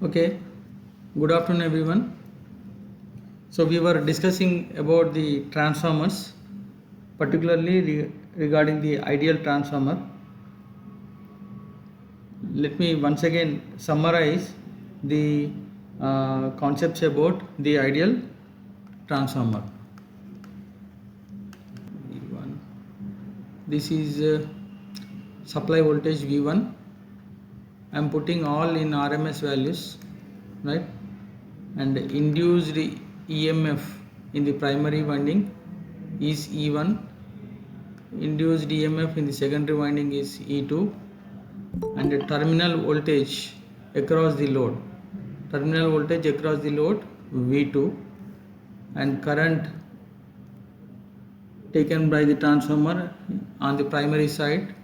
Okay, good afternoon everyone. So we were discussing about the transformers, particularly regarding the ideal transformer. Let me once again summarize the concepts about the ideal transformer. V1. This is supply voltage V1. I am putting all in RMS values, right? And induced EMF in the primary winding is E1, induced EMF in the secondary winding is E2, and the terminal voltage across the load V2, and current taken by the transformer on the primary side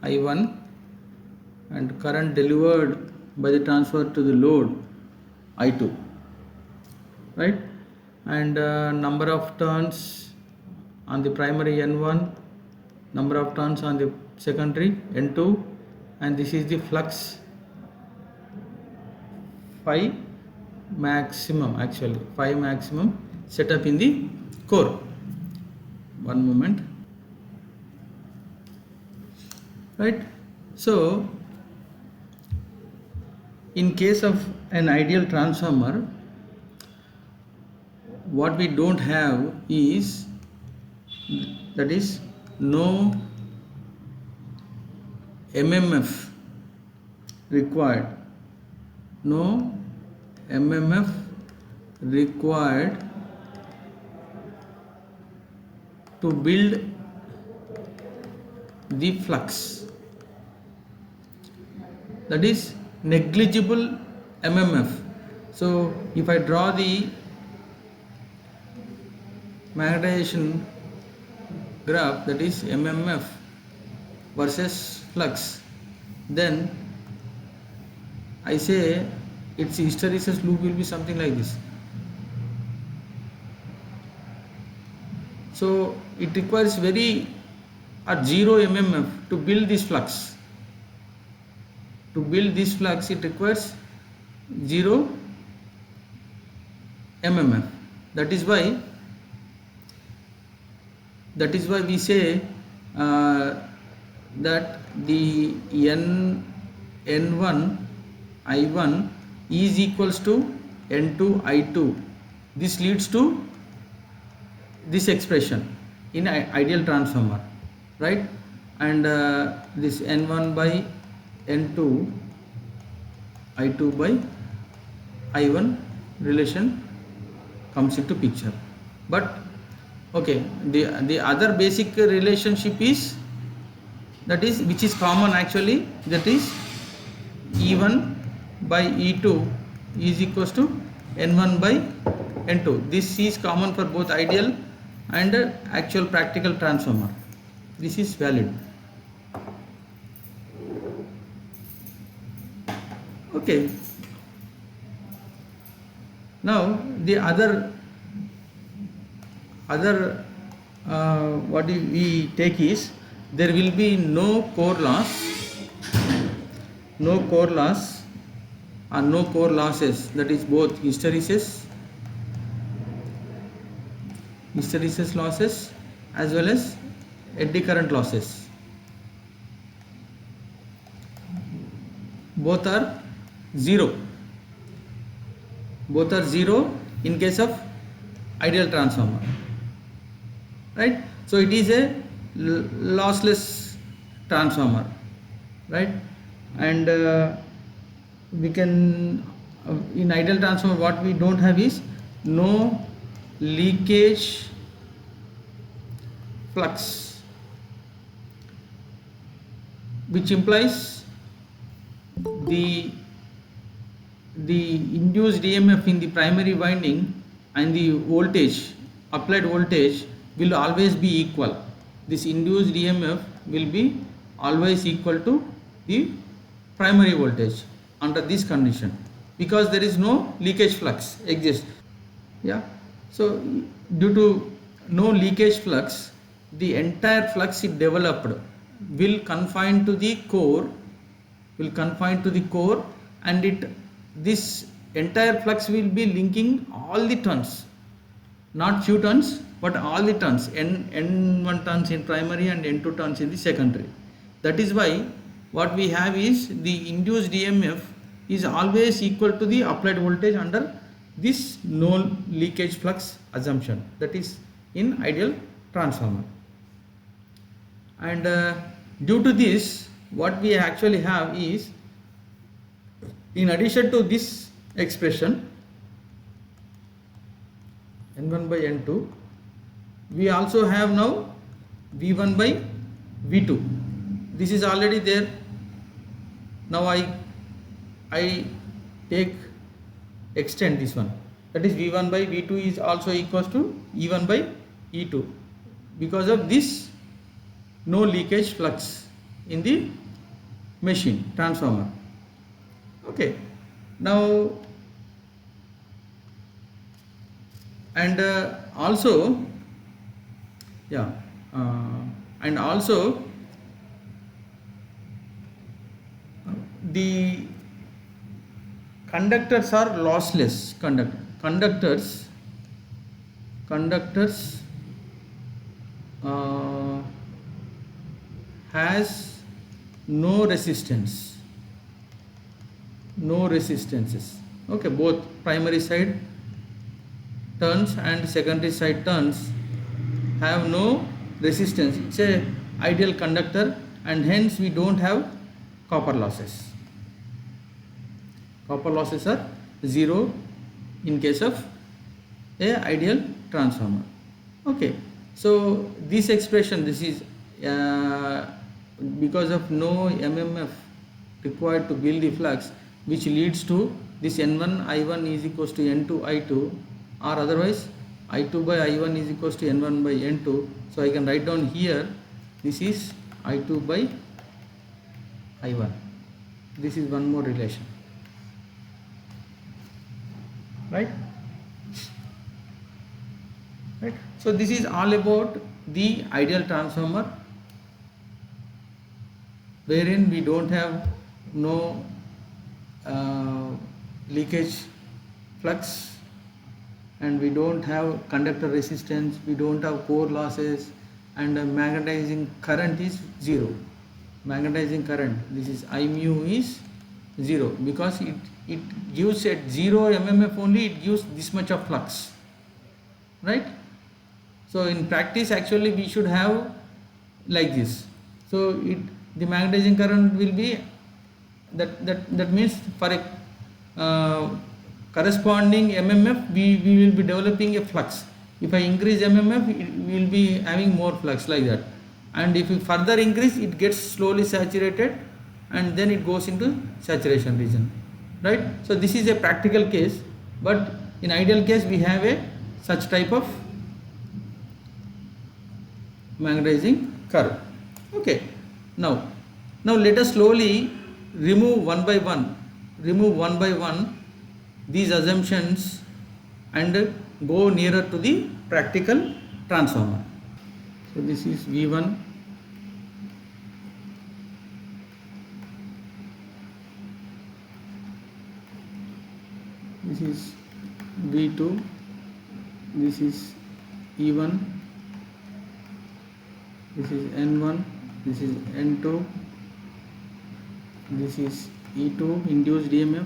I1, and current delivered by the transformer to the load I2, right? And number of turns on the primary N1, number of turns on the secondary N2, and this is the flux phi maximum, phi maximum set up in the core. One moment, right? So in case of an ideal transformer, what we don't have is, that is, no MMF required, no MMF required to build the flux, that is negligible MMF. So if I draw the magnetization graph, that is MMF versus flux, then I say its hysteresis loop will be something like this. So it requires at 0 MMF to build this flux. To build this flux, it requires 0 MMF. That is why we say that the N1 I1 is equals to N2 I2. This leads to this expression in ideal transformer, right? And this N1 by N2 I2 by I1 relation comes into picture. But okay, the other basic relationship is, which is common actually, that is E1 by E2 is equals to N1 by N2. This is common for both ideal and actual practical transformer. This is valid. Okay. Now the other what we take is, there will be no core loss and no core losses, that is both hysteresis losses as well as eddy current losses. Both are zero in case of ideal transformer, right? So it is a lossless transformer, right? And we can in ideal transformer, what we don't have is no leakage flux, which implies the induced EMF in the primary winding and the applied voltage will always be equal. This induced EMF will be always equal to the primary voltage under this condition, because there is no leakage flux exists. Yeah. So due to no leakage flux, the entire flux it developed will confine to the core, and it this entire flux will be linking all the turns, not few turns but all the turns, n1 turns in primary and n2 turns in the secondary. That is why what we have is the induced EMF is always equal to the applied voltage under this no leakage flux assumption, that is in ideal transformer. And due to this, what we actually have is, in addition to this expression N1 by N2, we also have now V1 by V2. This is already there. Now I extend this one, that is V1 by V2 is also equals to E1 by E2 because of this no leakage flux in the machine transformer. Okay, now and also the conductors are lossless. Conductors has no resistances. Okay, both primary side turns and secondary side turns have no resistance. It's a ideal conductor, and hence we don't have copper losses. Copper losses are zero in case of a ideal transformer. Okay, so this expression, this is because of no MMF required to build the flux, which leads to this N1 I1 is equals to N2 I2, or otherwise I2 by I1 is equals to N1 by N2. So I can write down here, this is I2 by I1. This is one more relation, right? So this is all about the ideal transformer, wherein we don't have no leakage flux, and we don't have conductor resistance, we don't have core losses, and magnetizing current is zero. Magnetizing current, this is I mu is zero, because it gives at zero MMF only, it gives this much of flux, right? So in practice actually we should have like this. So the magnetizing current will be that means for a corresponding MMF we will be developing a flux. If I increase MMF, we will be having more flux like that, and if we further increase, it gets slowly saturated and then it goes into saturation region, right? So this is a practical case, but in ideal case we have a such type of magnetizing curve. Okay, now let us slowly remove one by one these assumptions and go nearer to the practical transformer. So this is V1, this is V2, this is E1, this is N1, this is N2, this is E2 induced EMF,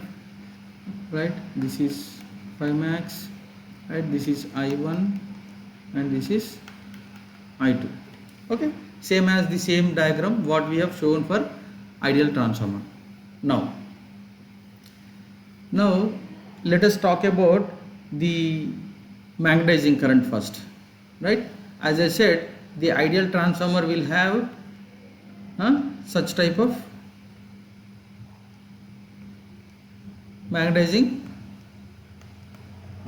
right? This is phi max, right? This is I1 and this is I2. Okay, same as the same diagram what we have shown for ideal transformer. Now let us talk about the magnetizing current first, right? As I said, the ideal transformer will have such type of magnetizing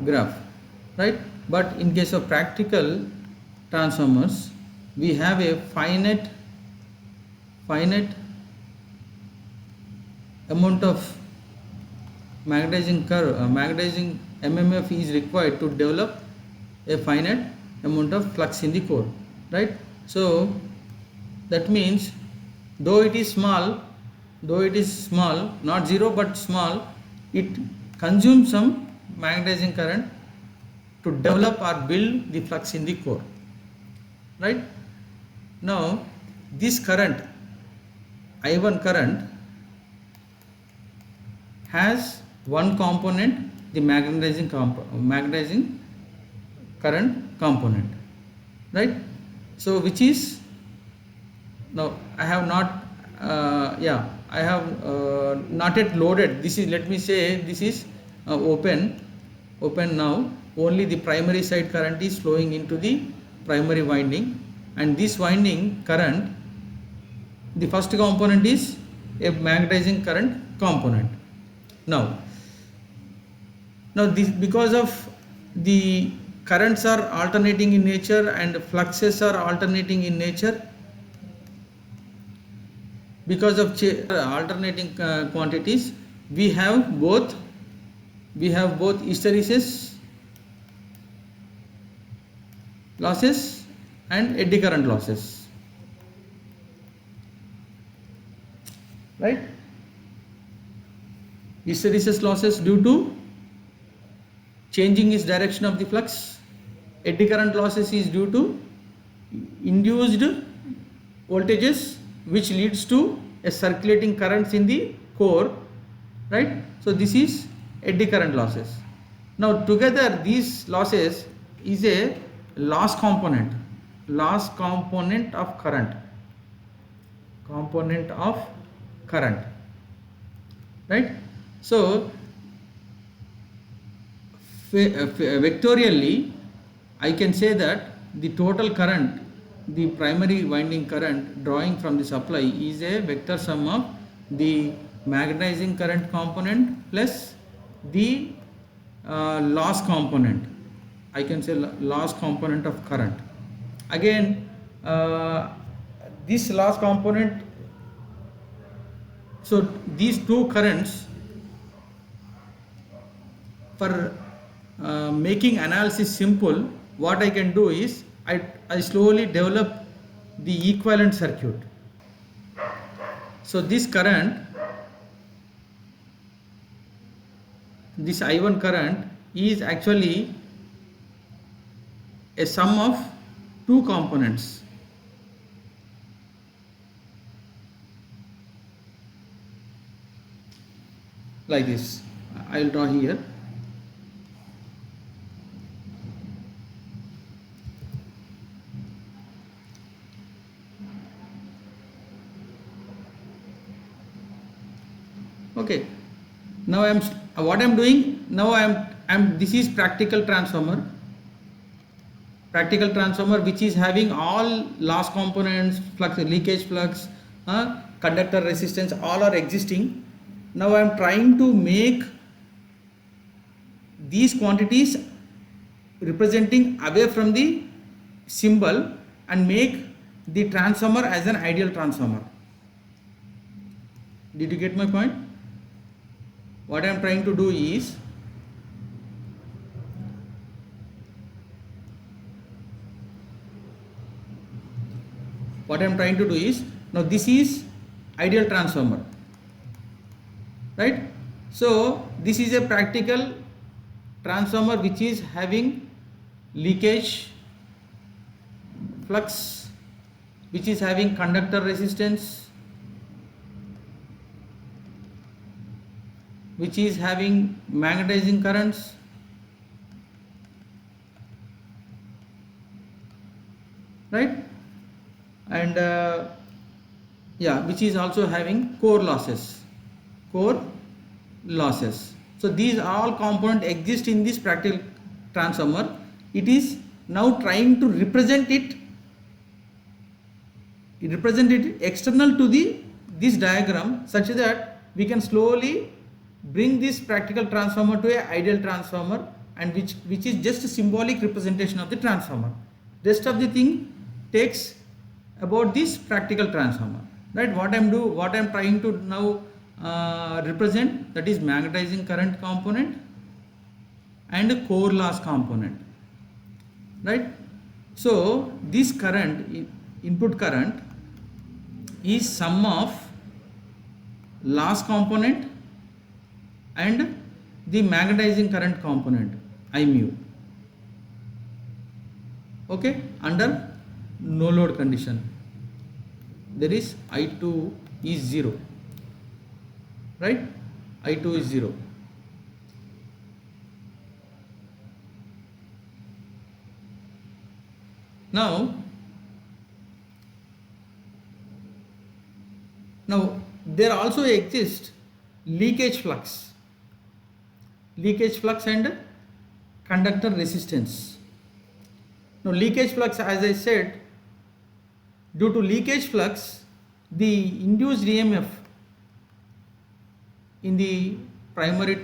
graph, right? But in case of practical transformers, we have a finite amount of magnetizing curve, magnetizing MMF is required to develop a finite amount of flux in the core, right? So that means though it is small, not zero but small, it consumes some magnetizing current to develop or build the flux in the core, right? Now this current, I1 current, has one component, the magnetizing current component, right? So which is, now I have not I have not yet loaded. This is, let me say, this is open now. Only the primary side current is flowing into the primary winding, and this winding current, the first component is a magnetizing current component. Now this, because of the currents are alternating in nature and fluxes are alternating in nature, because of alternating quantities, we have both hysteresis losses and eddy current losses, right? Hysteresis losses due to changing its direction of the flux. Eddy current losses is due to induced voltages, which leads to a circulating currents in the core, right? So this is eddy current losses. Now together these losses is a loss component of current, right? So vectorially I can say that the total current, the primary winding current drawing from the supply, is a vector sum of the magnetizing current component plus the loss component. I can say loss component of current. Again, this loss component, so these two currents, for making analysis simple, what I can do is I slowly develop the equivalent circuit. So this current, this I1 current, is actually a sum of two components. Like this, I will draw here. Okay, now what I'm doing now, this is practical transformer, which is having all loss components, flux, leakage flux, conductor resistance, all are existing. Now I am trying to make these quantities representing away from the symbol and make the transformer as an ideal transformer. Did you get my point? What I am trying to do is, now this is ideal transformer, right? So this is a practical transformer which is having leakage flux, which is having conductor resistance, which is having magnetizing currents, right? And which is also having core losses. So these all components exist in this practical transformer. It is now trying to represent it external to this diagram, such that we can slowly bring this practical transformer to an ideal transformer, and which is just a symbolic representation of the transformer. Rest of the thing takes about this practical transformer, right? What I'm trying to now represent, that is magnetizing current component and core loss component, right? So this current, input current, is sum of loss component and the magnetizing current component I mu. Okay, under no load condition there is I2 is 0, right? I2 is 0. Now there also exists leakage flux and conductor resistance. Now leakage flux, as I said, due to leakage flux the induced EMF in the primary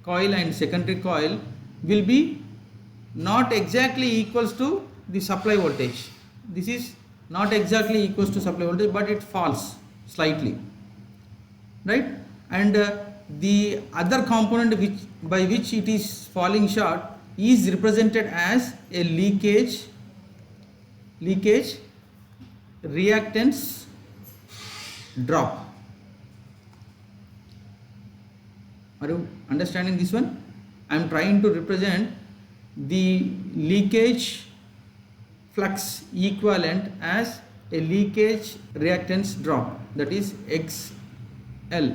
coil and secondary coil will be not exactly equals to the supply voltage. This is not exactly equals to supply voltage, but it falls slightly, right? And the other component by which it is falling short is represented as a leakage reactance drop. Are you understanding this one? I am trying to represent the leakage flux equivalent as a leakage reactance drop, that is XL.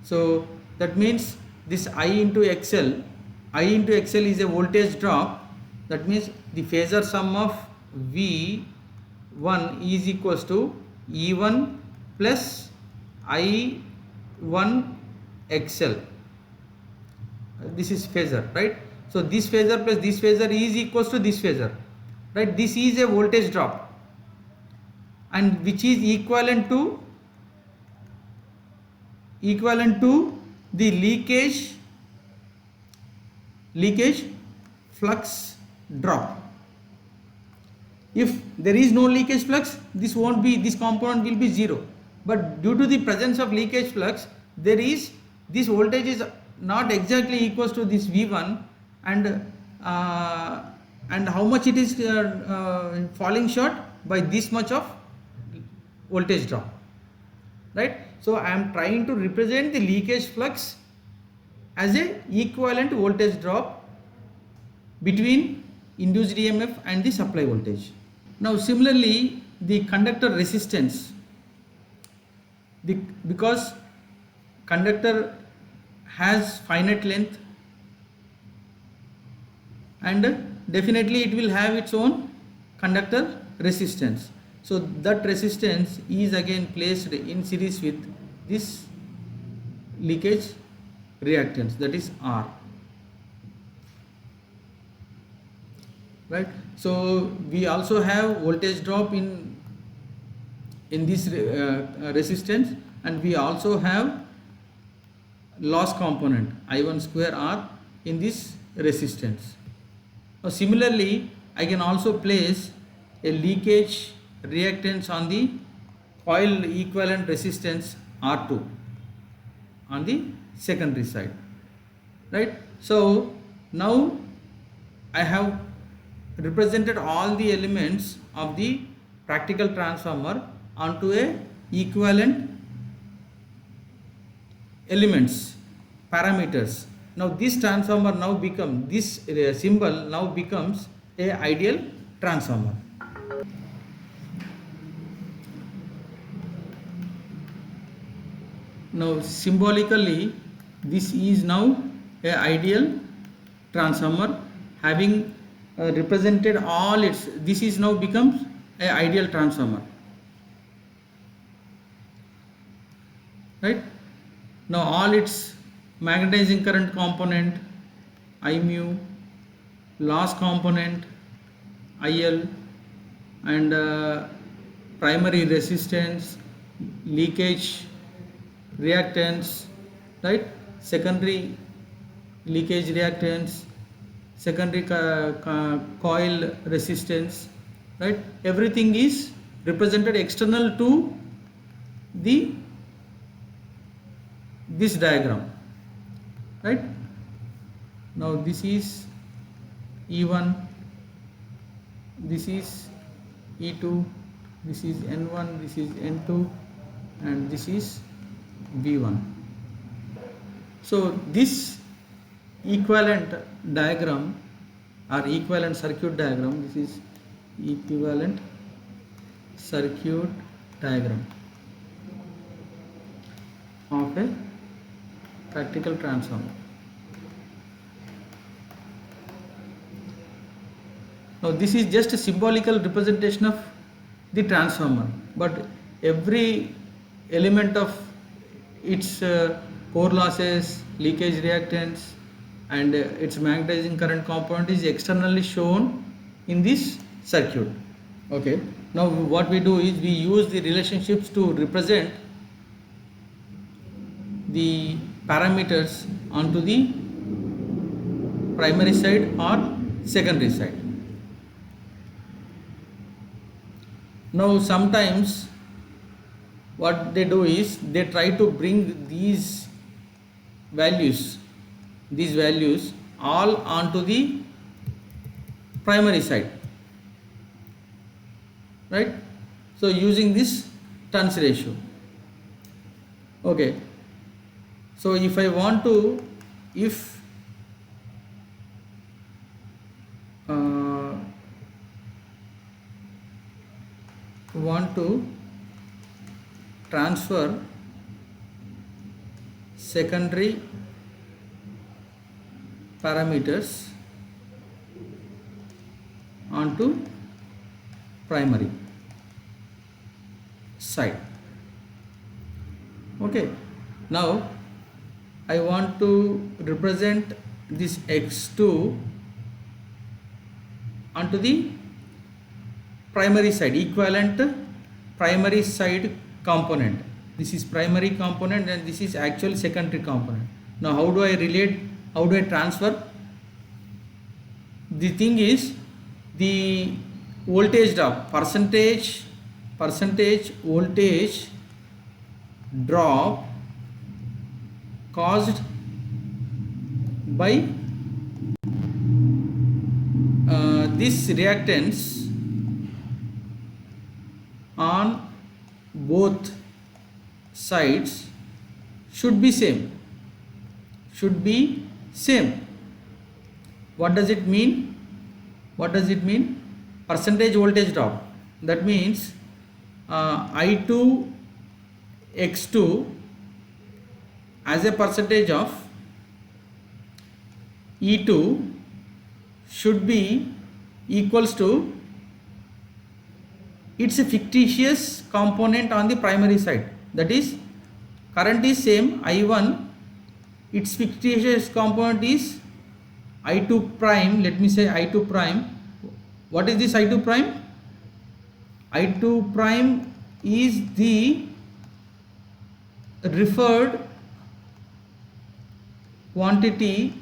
So that means this I into XL is a voltage drop. That means the phasor sum of V1 is equals to E1 plus I1 XL. This is phasor, right? So this phasor plus this phasor is equals to this phasor, right? This is a voltage drop and which is equivalent to the leakage flux drop. If there is no leakage flux, this component will be 0, but due to the presence of leakage flux, this voltage is not exactly equals to this V1, and how much it is falling short by this much of voltage drop, right? So I am trying to represent the leakage flux as a equivalent voltage drop between induced EMF and the supply voltage. Now similarly the conductor resistance, because conductor has finite length and definitely it will have its own conductor resistance. So that resistance is again placed in series with this leakage reactance, that is R, right? So we also have voltage drop in this resistance, and we also have loss component I1 square R in this resistance. Now similarly I can also place a leakage reactance on the coil equivalent resistance R2 on the secondary side, right? So now I have represented all the elements of the practical transformer onto a equivalent elements, parameters. Now this transformer now becomes, this symbol now becomes a ideal transformer. Now symbolically this is now a ideal transformer having represented all its, this is now becomes a ideal transformer, right? Now all its magnetizing current component I mu, loss component IL, and primary resistance, leakage reactance, right? Secondary leakage reactance, secondary coil resistance, right? Everything is represented external to this diagram, right? Now this is E1, this is E2, this is N1, this is N2, and this is V1. So this equivalent diagram or equivalent circuit diagram, this is equivalent circuit diagram of a practical transformer. Now this is just a symbolical representation of the transformer, but every element of its core losses, leakage reactance and its magnetizing current component is externally shown in this circuit. Okay, now what we do is we use the relationships to represent the parameters onto the primary side or secondary side. Now sometimes what they do is they try to bring these values all onto the primary side, right? So using this turns ratio. Okay, so if I want to, if want to transfer secondary parameters onto primary side. Okay, now I want to represent this x2 onto the primary side, equivalent primary side component. This is primary component and this is actual secondary component. Now how do I relate, how do I transfer? The thing is the voltage drop, percentage voltage drop caused by this reactance on both sides should be same. What does it mean? Percentage voltage drop, that means I2 x2 as a percentage of E2 should be equals to it's a fictitious component on the primary side, that is current is same I1, its fictitious component is I2 prime. Let me say I2 prime. What is this I2 prime? I2 prime is the referred quantity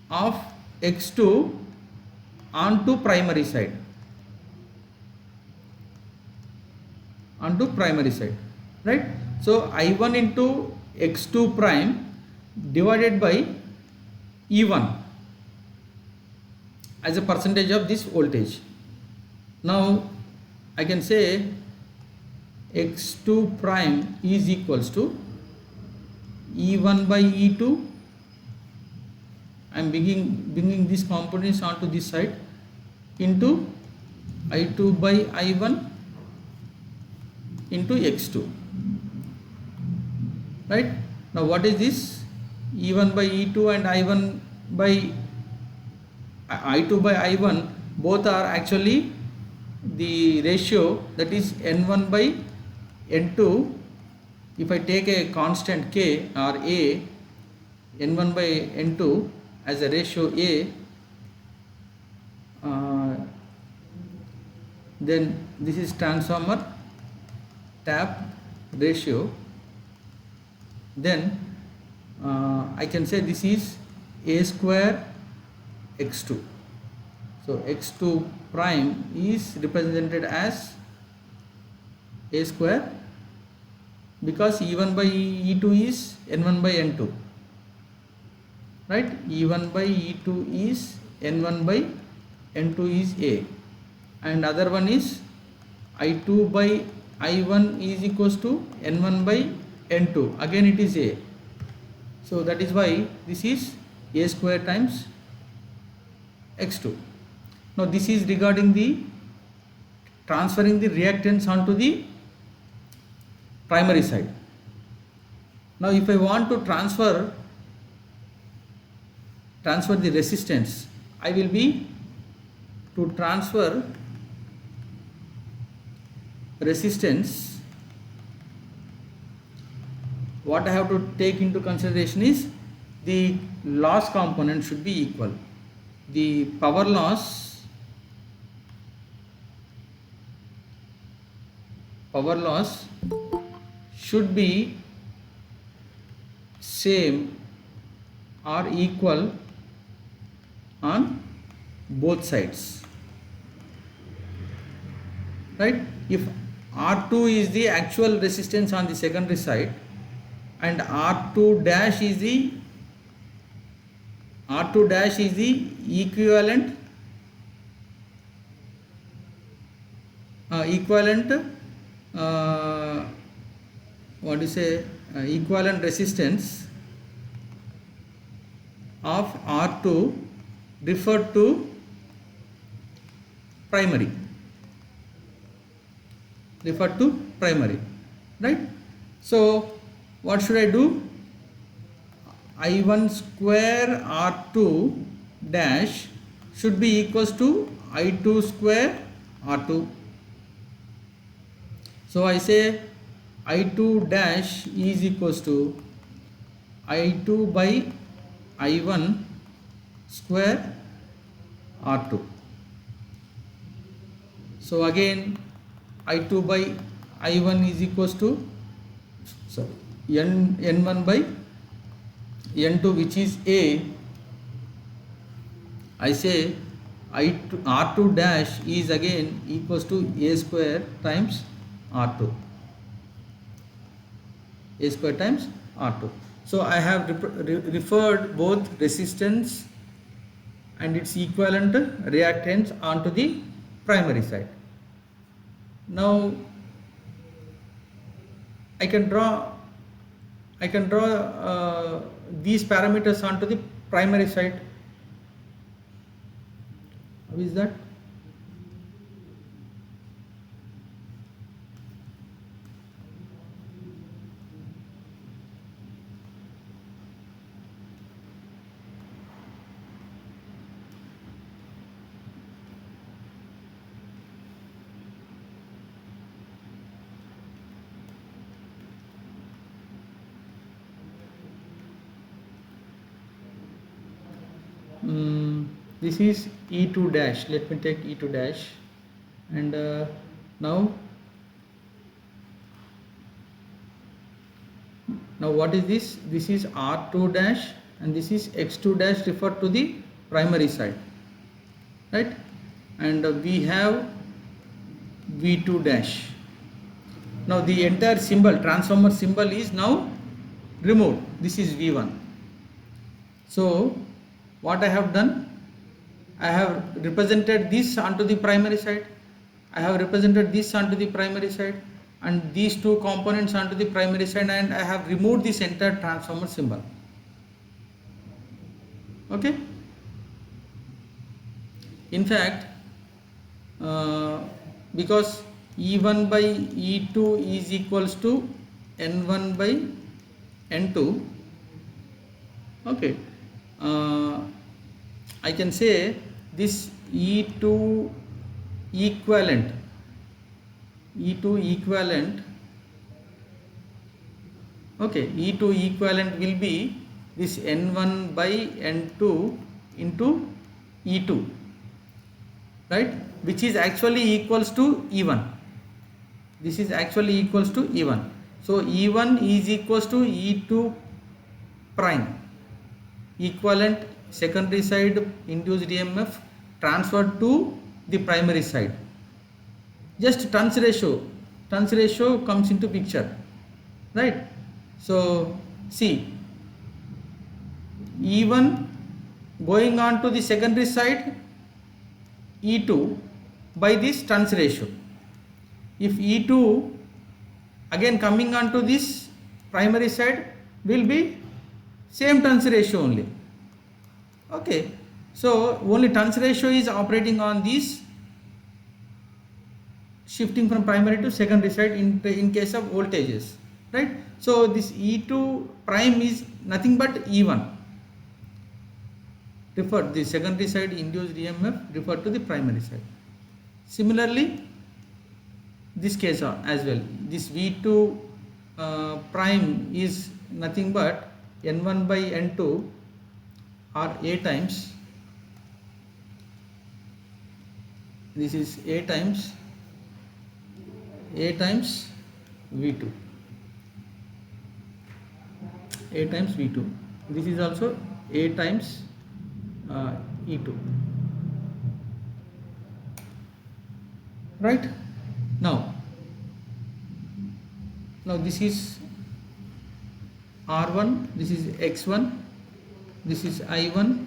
of x2 onto primary side, right? So I1 into x2 prime divided by E1 as a percentage of this voltage. Now I can say x2 prime is equals to E1 by E2. I am bringing these components onto this side into I2 by I1 into x2, right? Now what is this? E1 by E2 and I1 by I2 by I1 both are actually the ratio, that is N1 by N2. If I take a constant K or A, N1 by N2 as a ratio A, then this is transformer tap ratio, then I can say this is A square x2. So x2 prime is represented as A square because E1 by E2 is N1 by N2, right? E1 by E2 is N1 by N2 is A, and other one is I2 by I1 is equals to N1 by N2. Again it is A. So that is why this is A square times X2. Now this is regarding the transferring the reactance onto the primary side. Now if I want to transfer the resistance, I will be to transfer resistance, what I have to take into consideration is the loss component should be equal. The power loss should be same or equal on both sides, right? If R2 is the actual resistance on the secondary side and R2 dash is the equivalent equivalent resistance of R2 referred to primary, right? So what should I do? I1 square R2 dash should be equals to I2 square R2. So I say I2 dash is equals to I2 by I1 square R2. So again I2 by I1 is equals to N1 by N2, which is A. I say R2 dash is again equals to A square times R2. A square times R2. So I have referred both resistance and its equivalent reactance onto the primary side. Now I can draw these parameters onto the primary side. How is that? This is E2 dash. Let me take E2 dash, and now what is this? This is R2 dash and this is X2 dash referred to the primary side, right? And we have V2 dash. Now the entire symbol, transformer symbol, is now removed. This is V1. So what I have done, I have represented this onto the primary side, I have represented this onto the primary side, and these two components onto the primary side, and I have removed this entire transformer symbol. Okay. In fact, because E1 by E2 is equals to N1 by N2, okay, I can say this E2 equivalent, okay, E2 equivalent will be this N1 by N2 into E2, right, which is actually equals to E1. This is actually equals to E1. So E1 is equals to E2 prime, equivalent secondary side induced EMF transferred to the primary side. Just turns ratio comes into picture, right? So see, E1 going on to the secondary side, E2 by this turns ratio. If E2 again coming on to this primary side will be same turns ratio only. Okay, so only turns ratio is operating on this shifting from primary to secondary side in case of voltages, right? So this E2 prime is nothing but E1 referred the secondary side induced EMF referred to the primary side. Similarly, this case as well, this V2 prime is nothing but N1 by N2 or A times, this is A times V2, A times V2, this is also A times E2, right? Now this is R1, this is X1, this is I1,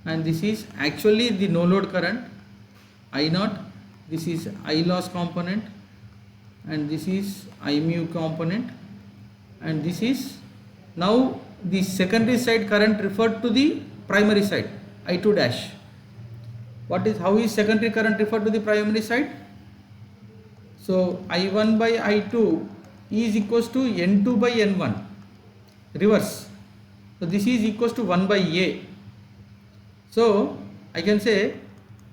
and this is actually the no load current I0, this is I loss component, and this is I mu component, and this is now the secondary side current referred to the primary side I2 dash. How is secondary current referred to the primary side? So I1 by I2 is equals to N2 by N1 reverse. So this is equals to 1 by A. So I can say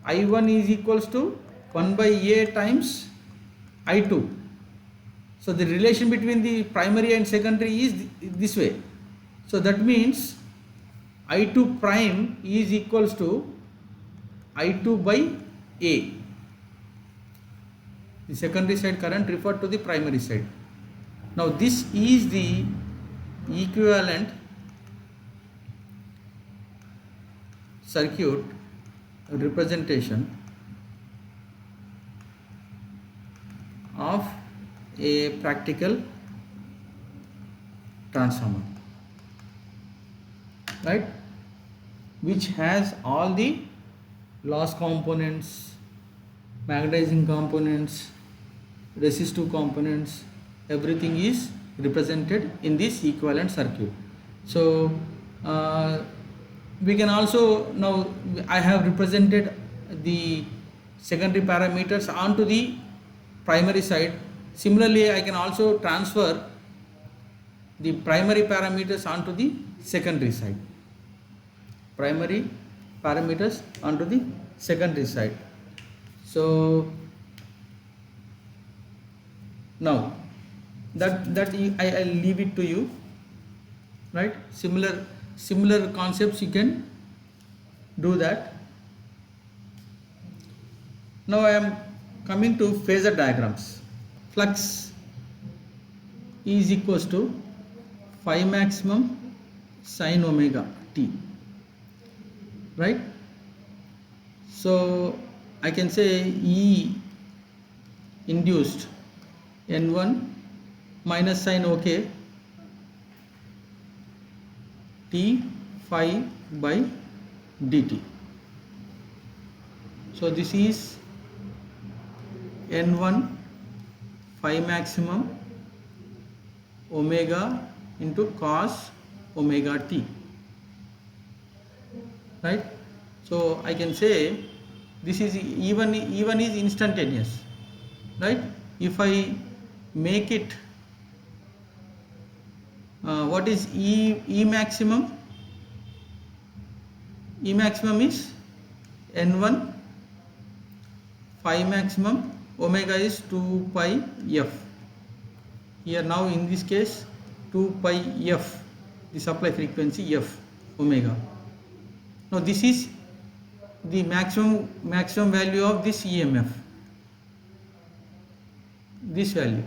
I1 is equals to 1 by A times I2. So the relation between the primary and secondary is this way. So that means I2 prime is equals to I2 by A. The secondary side current referred to the primary side. Now this is the equivalent circuit representation of a practical transformer, right, which has all the loss components, magnetizing components, resistive components, everything is represented in this equivalent circuit. So we can also, now I have represented the secondary parameters onto the primary side. Similarly, I can also transfer the primary parameters onto the secondary side. Primary parameters onto the secondary side. So now that I leave it to you, right? Similar concepts you can do that. Now I am coming to phasor diagrams. Flux is equals to phi maximum sin omega t, right? So I can say E induced N1 minus sin OK t phi by dt. So this is N1 phi maximum omega into cos omega t, right? So I can say this is even is instantaneous, right? If I make it what is E maximum? E maximum is N1 phi maximum, omega is 2 pi f. Here now in this case 2 pi f, the supply frequency f omega. Now this is the maximum value of this EMF, this value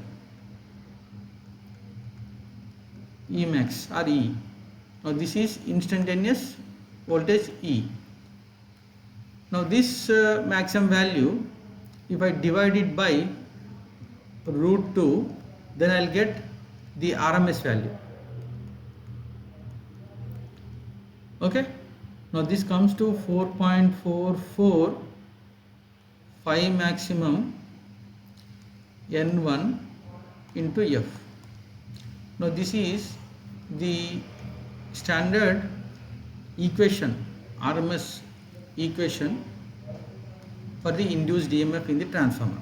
E max or E. Now this is instantaneous voltage E. Now this maximum value, if I divide it by root 2, then I'll get the RMS value. Okay. Now this comes to 4.44 phi maximum N1 into F. Now this is the standard equation, RMS equation for the induced EMF in the transformer,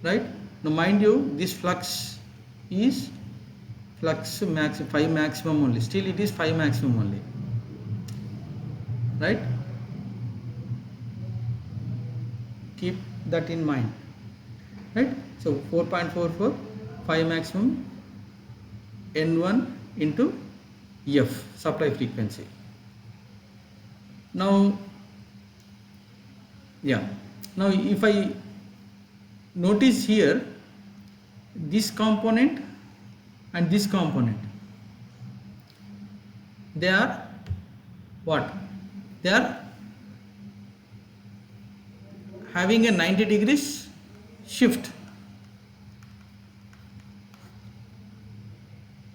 right? Now mind you, this flux is flux max 5 maximum only, still it is 5 maximum only, right? Keep that in mind, right? So 4.44 5 maximum N1 into F supply frequency. Now now if I notice here, this component and this component, they are what? They are having a 90 degrees shift.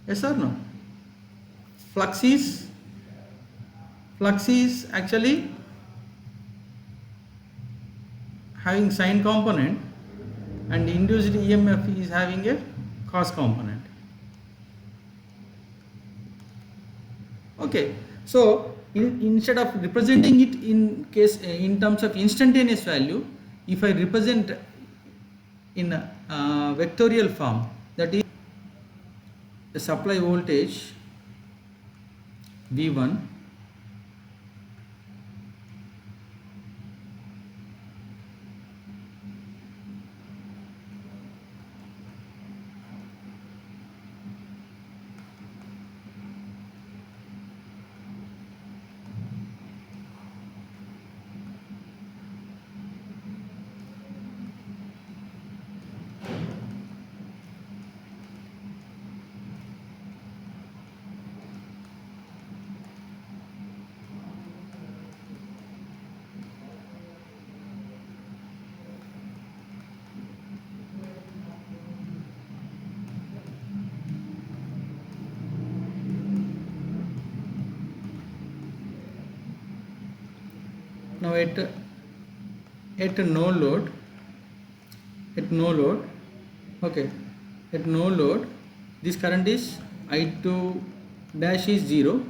Yes or no? Flux is actually having sine component, and induced EMF is having a cos component. Okay, so instead of representing it in terms of instantaneous value, if I represent in a vectorial form, that is the supply voltage V1 now at no load, okay, at no load, this current is I2 dash is 0,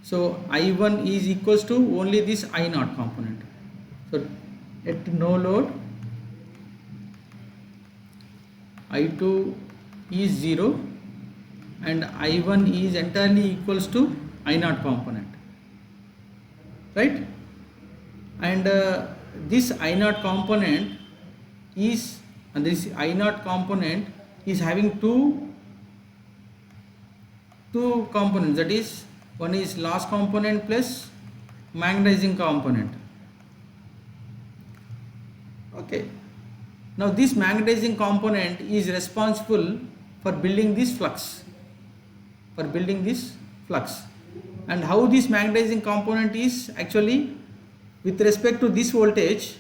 so I1 is equals to only this I0 component. So at no load, I2 is 0 and I1 is entirely equals to I0 component, right? And this I0 component is, having two components, that is, one is loss component plus magnetizing component. Okay, now this magnetizing component is responsible for building this flux, and how this magnetizing component is actually with respect to this voltage,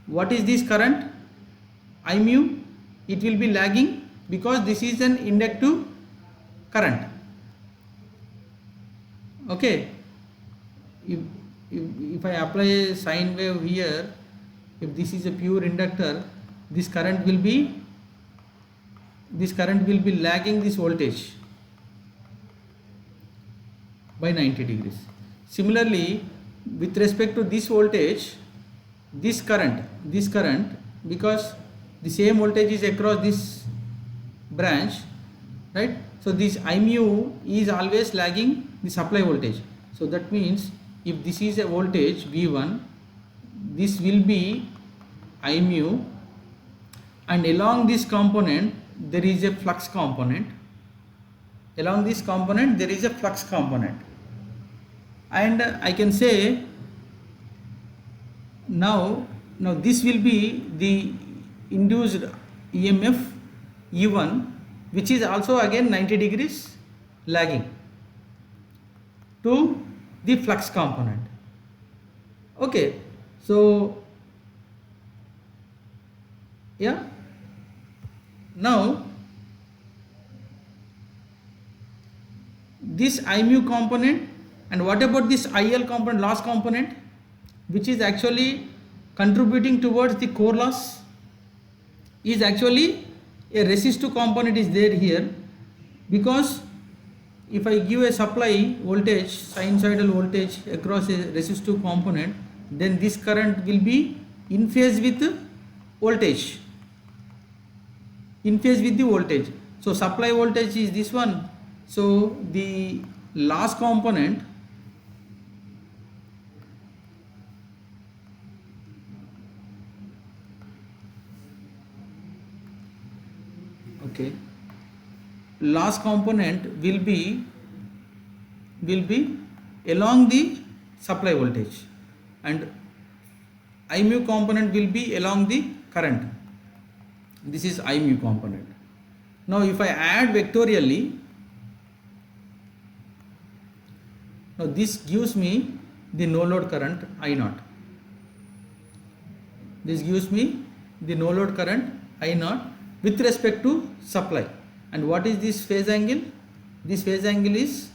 what is this current? I mu, it will be lagging because this is an inductive current. Okay, if I apply a sine wave here, if this is a pure inductor, this current will be lagging this voltage by 90 degrees. Similarly, with respect to this voltage, this current, because the same voltage is across this branch, right? So this I mu is always lagging the supply voltage. So that means if this is a voltage V1, this will be I mu, and along this component there is a flux component. And I can say now this will be the induced EMF E1, which is also again 90 degrees lagging to the flux component. Okay, so yeah, now this I mu component, and what about this IL component, loss component, which is actually contributing towards the core loss is actually a resistive component is there here, because if I give a supply voltage, sinusoidal voltage across a resistive component, then this current will be in phase with voltage, in phase with the voltage. So supply voltage is this one. So the loss component loss component will be along the supply voltage, and I mu component will be along the current. This is I mu component. Now if I add vectorially, now this gives me the no load current I naught. This gives me the no load current I naught with respect to supply. And what is this phase angle? This phase angle is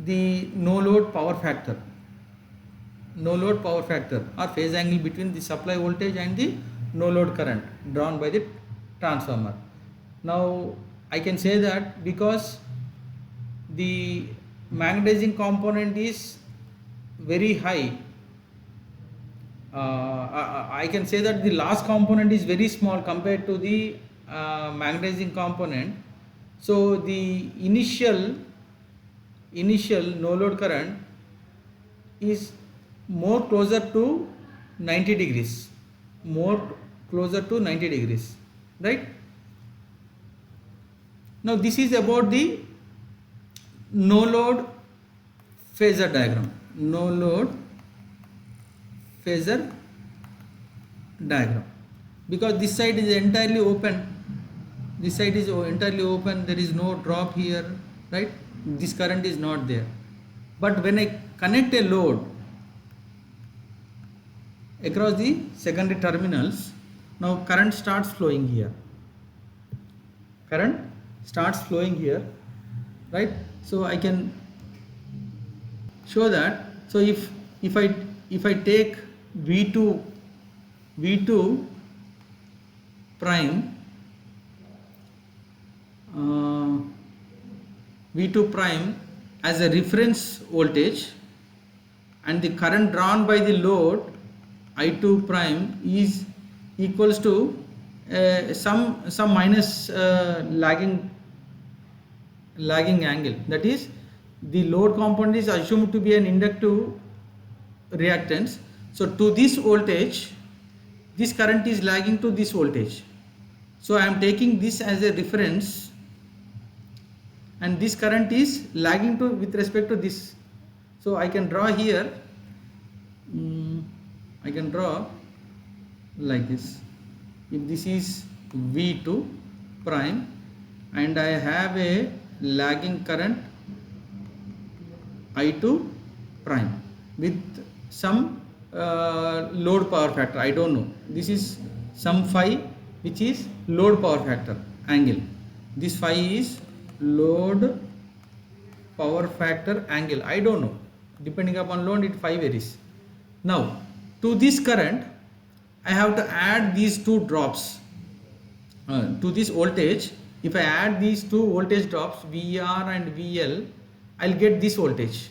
the no load power factor. No load power factor, or phase angle between the supply voltage and the no load current drawn by the transformer. Now I can say that because the magnetizing component is very high, I can say that the loss component is very small compared to the magnetizing component. So the initial no load current is more closer to 90 degrees, right? Now this is about the no load phasor diagram. No load phasor diagram, because this side is entirely open. This side is entirely open, there is no drop here, right? This current is not there. But when I connect a load across the secondary terminals, now current starts flowing here. Current starts flowing here, right? So I can show that. So if I take V2 prime, V2 prime as a reference voltage, and the current drawn by the load I2 prime is equals to some minus lagging angle, that is the load component is assumed to be an inductive reactance. So to this voltage, this current is lagging to this voltage. So I am taking this as a reference, and this current is lagging to with respect to this. So I can draw here, I can draw like this. If this is V2 prime and I have a lagging current I2 prime with some load power factor, I don't know, this is some phi which is load power factor angle. This phi is load power factor angle, I don't know, depending upon load it phi varies. Now to this current I have to add these two drops to this voltage. If I add these two voltage drops VR and VL, I'll get this voltage,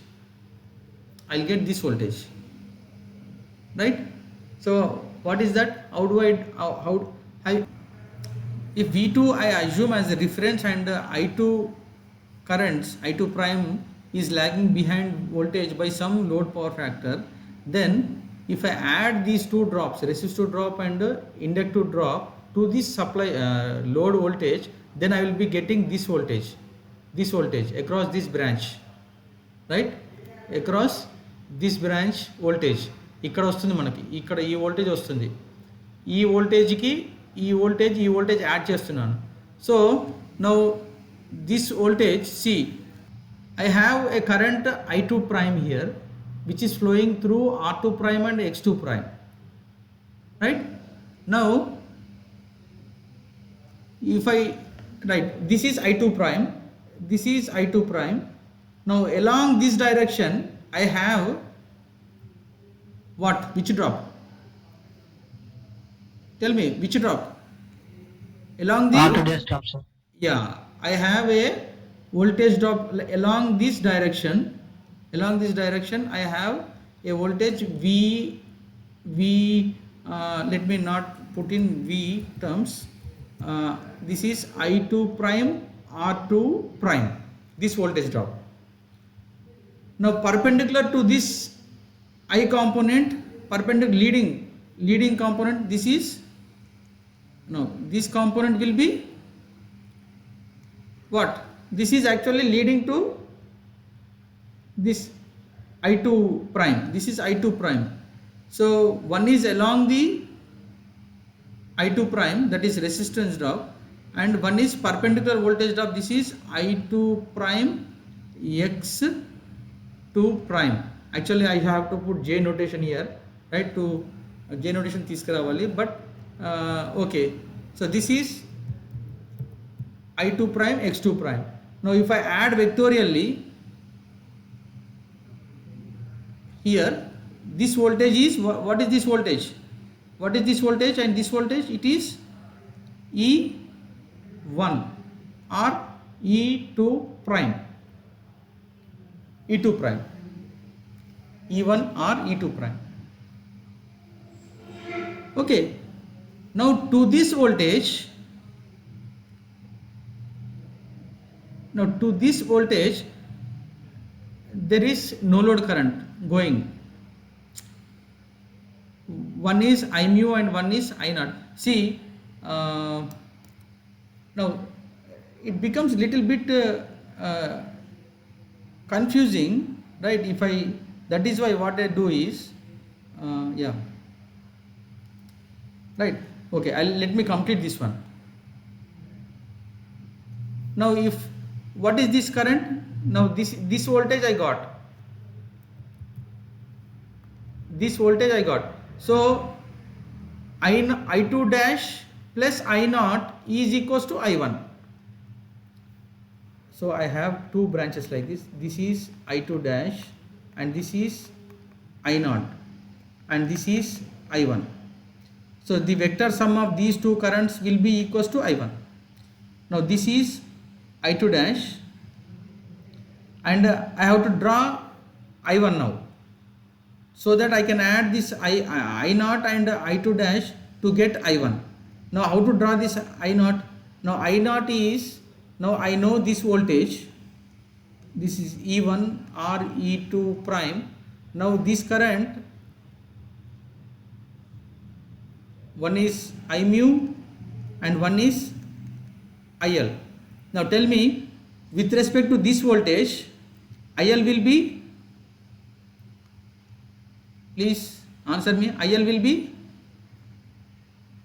right? So what is that? How do I if V2 I assume as a reference and I2 currents, I2 prime is lagging behind voltage by some load power factor, then if I add these two drops, resistive drop and inductive drop, to this supply load voltage, then I will be getting this voltage across this branch, right? Across this branch voltage ఇక్కడ వస్తుంది మనకి, ఇక్కడ ఈ voltage వస్తుంది, ఈ వోల్టేజ్కి ఈ voltage add చేస్తున్నాను. So now this voltage, see I have a current I2 prime here which is flowing through R2 prime and X2 prime, right? Now if I write this is I2 prime, this is I2 prime. Now along this direction I have what, which drop? Tell me which drop? Along R2 the, dash drop, sir. yeah, I have a voltage drop along this direction. Along this direction, I have a voltage V. Let me not put in V terms. This is I2 prime, R2 prime. This voltage drop. Now perpendicular to this I component, perpendicular leading component. This is, no, this component will be what? This is actually leading to this I2 prime. This is I2 prime. So one is along the I2 prime, that is resistance drop, and one is perpendicular voltage drop. This is I2 prime x2 prime. Actually I have to put J notation here, right? To J notation తీసుకురావాలి, but okay. So this is I2 prime x2 prime. Now if I add vectorially here, this voltage is, what is this voltage? What is this voltage and this voltage? It is E1 or E2 prime. E2 prime. E1 or E2 prime. Okay. Now to this voltage, there is no load current going. One is I mu and one is I naught. See, now it becomes little bit confusing, right? If I, that is why what I do is, yeah, right, okay, let me complete this one. Now if, what is this current? Now this voltage I got, this voltage I got. So I2 dash plus I naught is equals to I1. So I have two branches like this. This is I2 dash and this is I naught and this is I1. So the vector sum of these two currents will be equals to I1. Now this is I2 dash and I have to draw I1 now, so that I can add this I naught and I2 dash to get I1. Now how to draw this I naught? Now I naught is, now I know this voltage, this is E1 or E2 prime. Now this current, one is I mu and one is IL. Now tell me, with respect to this voltage, IL will be, please answer me, IL will be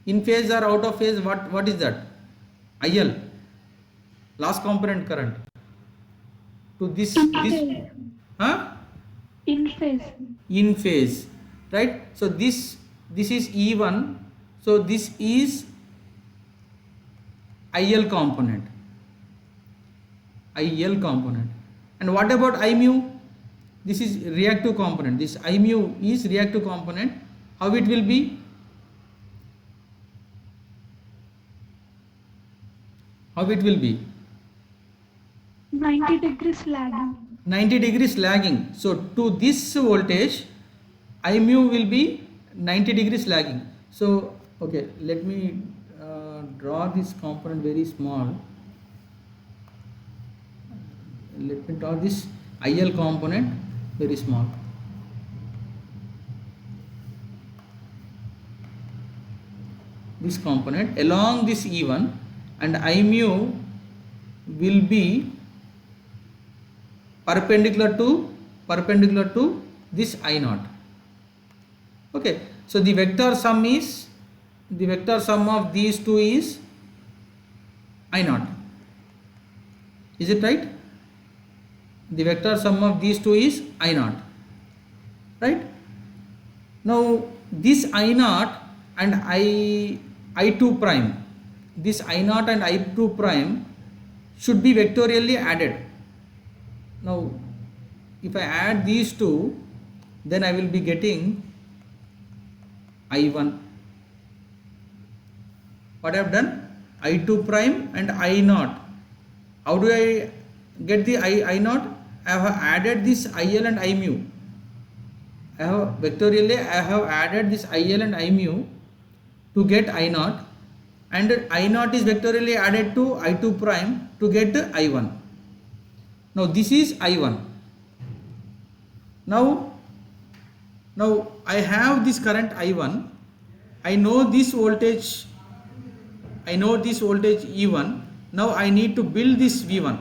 in phase or out of phase? What is that? IL, last component current, to this, huh? In phase. In phase, right? So this is E1, so this is IL component, and what about I mu? This is reactive component. This I mu is reactive component. How it will be? How it will be? 90 degrees lagging. 90 degrees lagging. So to this voltage, I mu will be 90 degrees lagging. So okay, let me draw this component very small. Let me draw this IL component very small. This component along this E1, and I mu will be perpendicular to this I naught. Okay, so the vector sum is, the vector sum of these two is I naught. Is it right? The vector sum of these two is I naught, right? Now this I naught and I2 prime, this I naught and I2 prime should be vectorially added. Now if I add these two, then I will be getting I1. what I have done, I2 prime and I naught. How do I get the I naught? I have added this IL and I mu. I have vectorially I have added this IL and I mu to get I naught, and I naught is vectorially added to I2 prime to get I1. Now this is I1. Now I have this current I1. I know this voltage E1. Now I need to build this V1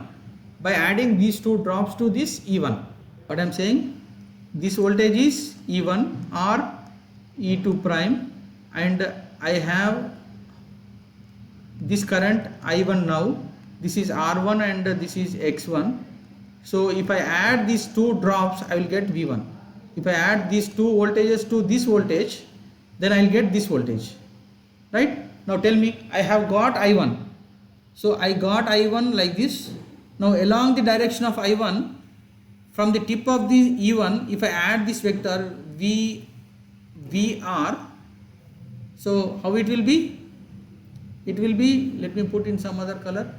by adding these two drops to this E1. What I am saying, this voltage is E1 or E2 prime, and I have this current I1 now. This is R1 and this is X1. So if I add these two drops, I will get V1. If I add these two voltages to this voltage, then I will get this voltage. Right? Now tell me, I have got I1. So I got I1 like this. Now along the direction of I1, from the tip of the E1, if I add this vector VR, so how it will be? It will be, let me put in some other color.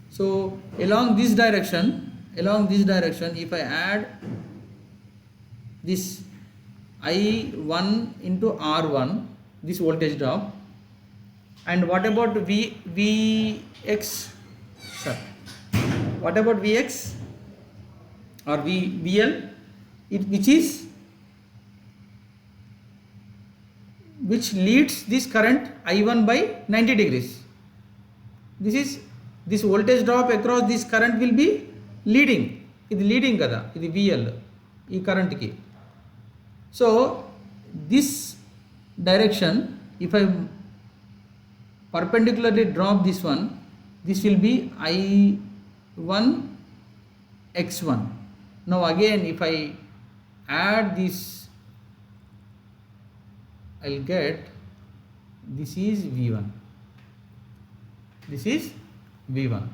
So along this direction, if I add this I1 into R1, this voltage drop, and what about Vx, sir? What about Vx or VL, which leads this current I1 by 90 degrees. This voltage drop across this current will be leading. ఇది leading kada, ఇది VL, ఈ current ki. So this direction, if I perpendicularly drop this one, this will be I1 X1. Now again, if I add this, I'll get, this is V1. This is V1.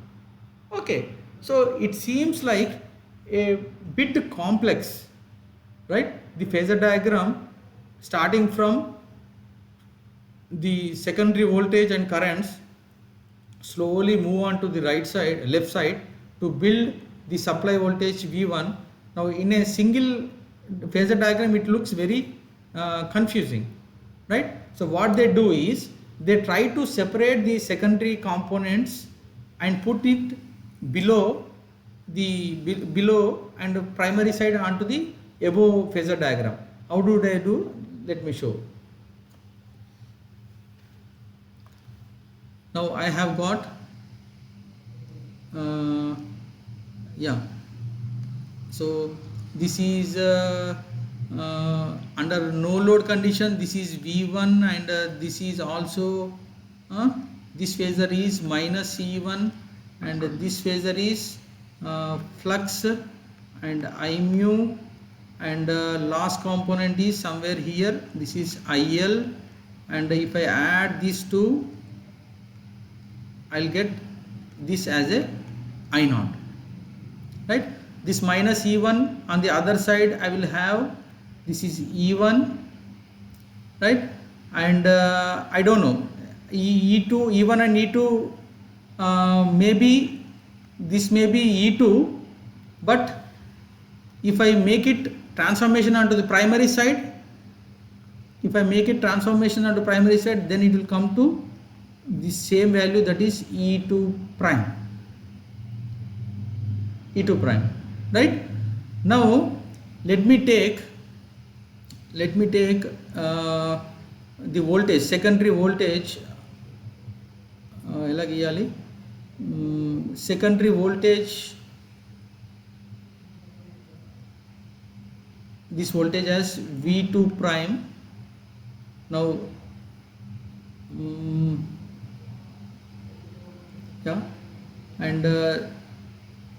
Okay, so it seems like a bit complex, right? The phasor diagram, starting from the secondary voltage and currents, slowly move on to the left side to build the supply voltage V1. Now in a single phasor diagram, it looks very confusing, right? So what they do is, they try to separate the secondary components and put it below and primary side onto the above phasor diagram. How do they do? Let me show. Now I have got so this is under no load condition, this is V1, and this is also this phasor is minus E1, and this phasor is flux and I mu, and last component is somewhere here, this is IL, and if I add these two, I'll get this as a I naught, right? This minus E1 on the other side, I will have, this is E1, right? And I don't know, E2, E1 and E2, maybe this may be E2, but if I make it transformation onto the primary side, then it will come to the same value, that is E2 prime, right? Now let me take the voltage, secondary voltage, secondary voltage, this voltage as V2 prime. Now and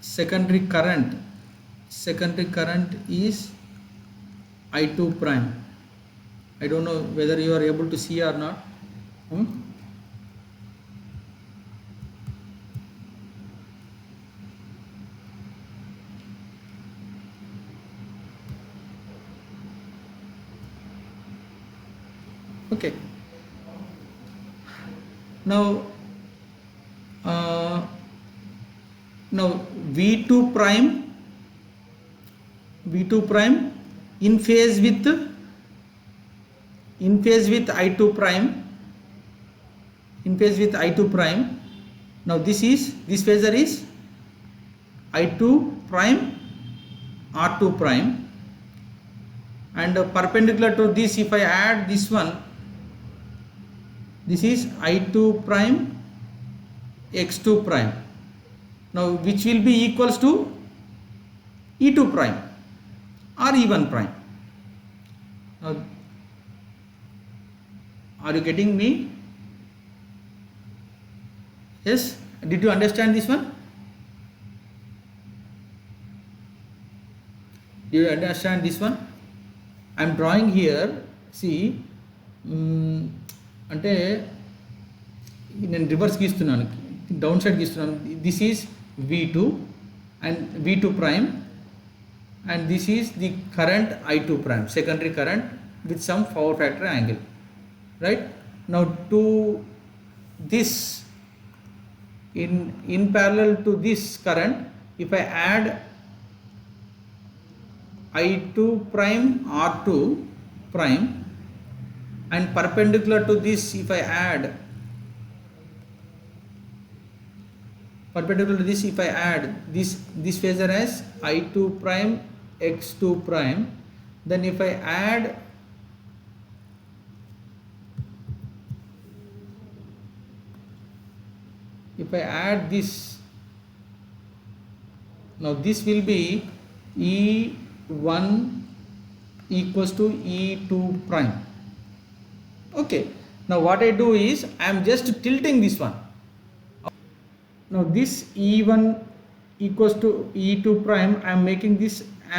secondary current is I2 prime. I don't know whether you are able to see or not. Okay, now uh, now v2 prime in phase with i2 prime, now this phasor is i2 prime r2 prime, and perpendicular to this, if I add this one, this is i2 prime x2 prime, now which will be equals to e2 prime or e1 prime. Now, are you getting me? Yes, did you understand this one? Do you understand this one? I am drawing here, see, అంటే నేను reverse గీస్తున్నాను, down side గీస్తున్నాను. This is v2 and v2 prime, and this is the current i2 prime, secondary current with some power factor angle, right? Now to this, in parallel to this current, if I add i2 prime r2 prime, and perpendicular to this, if I add this phasor as i2 prime x2 prime, then if I add this, now this will be e1 equals to e2 prime. Okay, now what I do is I am just tilting this one. Now this e1 equals to e2 prime, I am making this,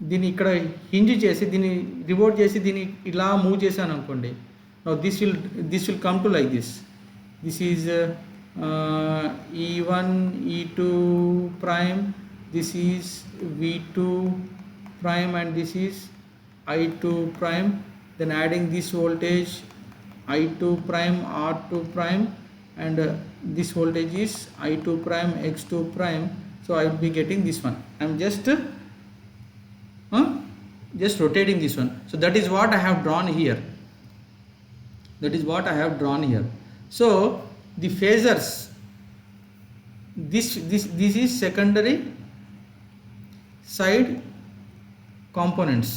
దీన్ని ఇక్కడ hinge చేసి దీన్ని revolt చేసి దీన్ని ఇలా move చేశాను అనుకోండి. Now this will come to like this. This is e1 e2 prime, this is v2 prime, and this is i2 prime. Then adding this voltage i2 prime r2 prime, and this voltage is i2 prime x2 prime. So I will be getting this one. I am just rotating this one. So that is what I have drawn here. So the phasors, this is secondary side components,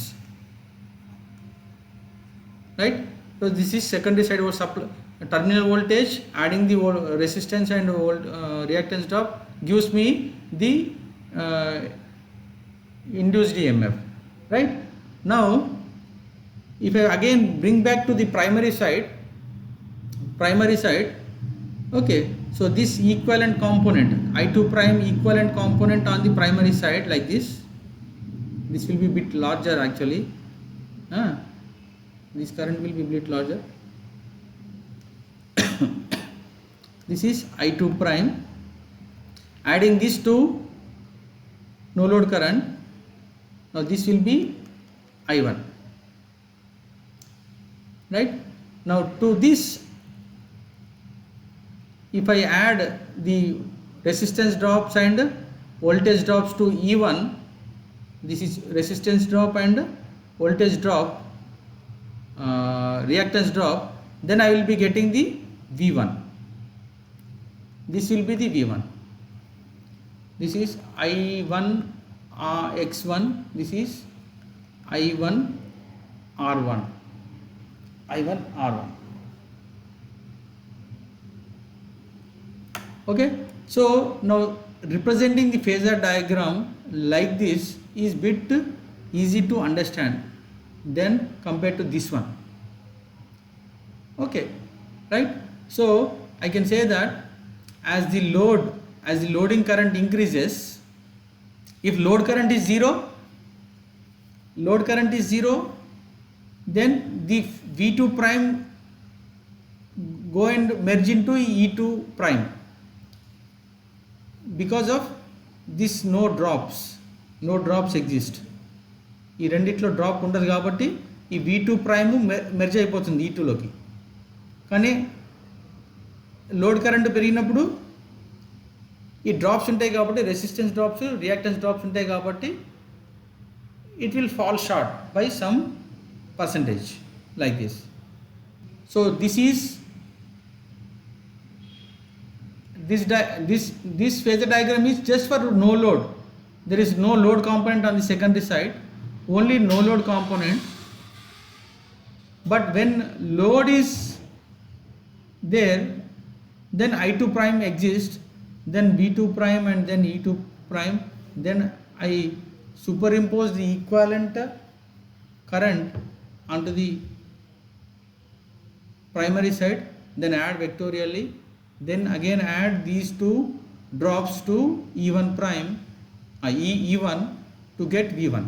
right? So this is secondary side supply, terminal voltage, adding the resistance and reactance drop gives me the induced EMF, right? Now if I again bring back to the primary side, okay, so this equivalent component, i2 prime equivalent component on the primary side, like this will be a bit larger actually. This current will be a bit larger. This is i2 prime, adding this to no load current, now this will be i1, right? Now to this, if I add the resistance drops and voltage drops to e1, this is resistance drop and voltage drop, reactance drop, then I will be getting the v1. This will be the v1. This is i1 x1, this is i1 r1. Okay, so now representing the phasor diagram like this is bit easy to understand than compared to this one. Okay, right? So I can say that as the loading current increases, if load current is zero, then the v2 prime go and merge into e2 prime. Because of this no drops exist, ఈ రెండిట్లో drop ఉండదు కాబట్టి ఈ v2 prime merge అయిపోతుంది e2 లోకి. కానీ load current పెరిగినప్పుడు ఈ డ్రాప్స్ ఉంటాయి కాబట్టి, రెసిస్టెన్స్ డ్రాప్స్, రియాక్టెన్స్ డ్రాప్స్ ఉంటాయి కాబట్టి it will fall short by some percentage like this. So this phasor diagram is just for no load. There is no load component on the secondary side, only no load component. But when load is there, then I2 prime exists, then V2 prime and then E2 prime, then I superimpose the equivalent current onto the primary side, then add vectorially, then again add these two drops to E1 prime, E1 to get V1.